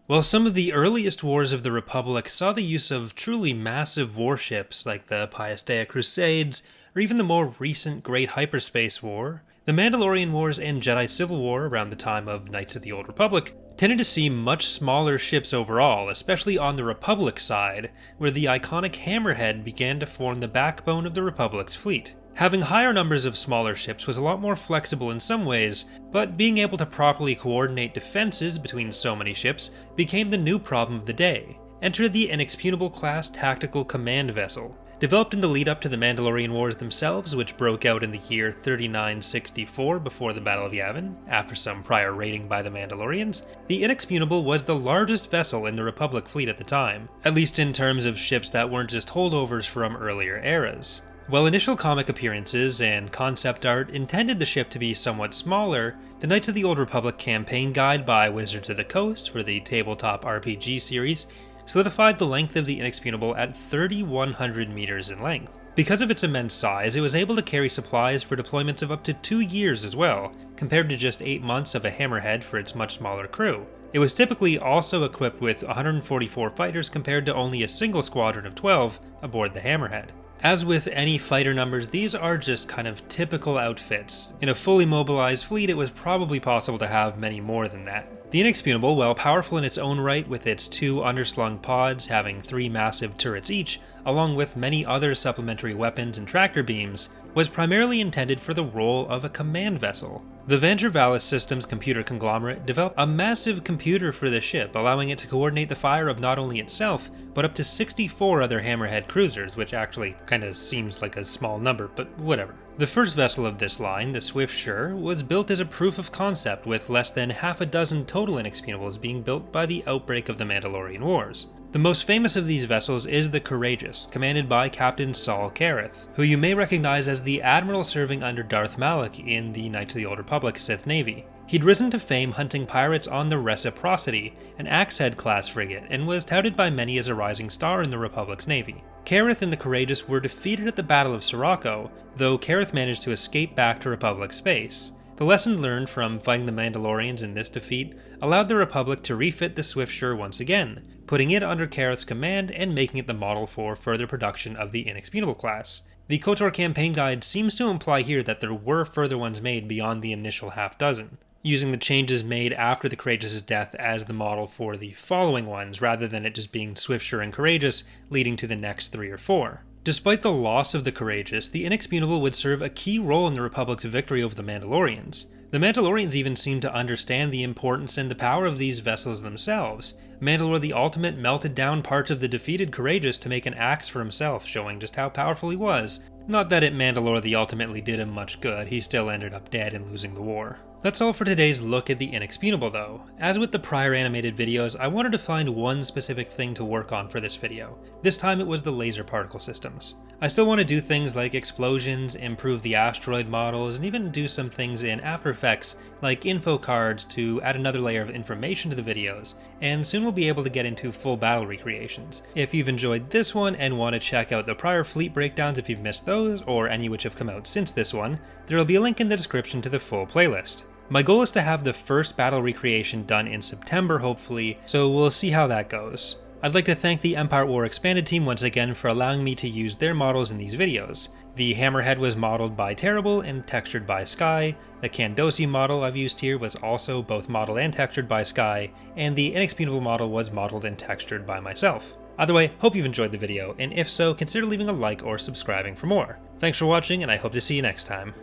While some of the earliest wars of the Republic saw the use of truly massive warships like the Piastea Crusades, or even the more recent Great Hyperspace War, the Mandalorian Wars and Jedi Civil War around the time of Knights of the Old Republic tended to see much smaller ships overall, especially on the Republic side, where the iconic Hammerhead began to form the backbone of the Republic's fleet. Having higher numbers of smaller ships was a lot more flexible in some ways, but being able to properly coordinate defenses between so many ships became the new problem of the day. Enter the Inexpugnable class tactical command vessel. Developed in the lead up to the Mandalorian Wars themselves, which broke out in the year 3964 before the Battle of Yavin, after some prior raiding by the Mandalorians, the Inexpugnable was the largest vessel in the Republic fleet at the time, at least in terms of ships that weren't just holdovers from earlier eras. While initial comic appearances and concept art intended the ship to be somewhat smaller, the Knights of the Old Republic campaign guide by Wizards of the Coast for the tabletop RPG series solidified the length of the Inexpugnable at 3,100 meters in length. Because of its immense size, it was able to carry supplies for deployments of up to 2 years as well, compared to just 8 months of a Hammerhead for its much smaller crew. It was typically also equipped with 144 fighters compared to only a single squadron of 12 aboard the Hammerhead. As with any fighter numbers, these are just kind of typical outfits. In a fully mobilized fleet, it was probably possible to have many more than that. The Inexpugnable, while powerful in its own right with its 2 underslung pods having 3 massive turrets each, along with many other supplementary weapons and tractor beams, was primarily intended for the role of a command vessel. The Van Valis Systems computer conglomerate developed a massive computer for the ship, allowing it to coordinate the fire of not only itself, but up to 64 other Hammerhead cruisers, which actually kinda seems like a small number, but whatever. The first vessel of this line, the Swiftsure, was built as a proof of concept, with less than half a dozen total Inexpugnables being built by the outbreak of the Mandalorian Wars. The most famous of these vessels is the Courageous, commanded by Captain Saul Kareth, who you may recognize as the admiral serving under Darth Malak in the Knights of the Old Republic Sith Navy. He'd risen to fame hunting pirates on the Reciprocity, an Axehead-class frigate, and was touted by many as a rising star in the Republic's navy. Kareth and the Courageous were defeated at the Battle of Sirocco, though Kareth managed to escape back to Republic space. The lesson learned from fighting the Mandalorians in this defeat allowed the Republic to refit the Swiftsure once again, putting it under Kareth's command and making it the model for further production of the Inexpugnable class. The KOTOR campaign guide seems to imply here that there were further ones made beyond the initial half dozen, using the changes made after the Courageous' death as the model for the following ones, rather than it just being Swiftsure and Courageous leading to the next 3 or 4. Despite the loss of the Courageous, the Inexpugnable would serve a key role in the Republic's victory over the Mandalorians. The Mandalorians even seemed to understand the importance and the power of these vessels themselves. Mandalore the Ultimate melted down parts of the defeated Courageous to make an axe for himself, showing just how powerful he was. Not that Mandalore the Ultimately did him much good, he still ended up dead and losing the war. That's all for today's look at the Inexpugnable though. As with the prior animated videos, I wanted to find one specific thing to work on for this video. This time it was the laser particle systems. I still want to do things like explosions, improve the asteroid models, and even do some things in After Effects like info cards to add another layer of information to the videos, and soon we'll be able to get into full battle recreations. If you've enjoyed this one and want to check out the prior fleet breakdowns if you've missed those, or any which have come out since this one, there will be a link in the description to the full playlist. My goal is to have the first battle recreation done in September hopefully, so we'll see how that goes. I'd like to thank the Empire War Expanded team once again for allowing me to use their models in these videos. The Hammerhead was modeled by Terrible and textured by Sky, the Kandosi model I've used here was also both modeled and textured by Sky, and the Inexpugnable model was modeled and textured by myself. Either way, hope you've enjoyed the video, and if so, consider leaving a like or subscribing for more. Thanks for watching, and I hope to see you next time.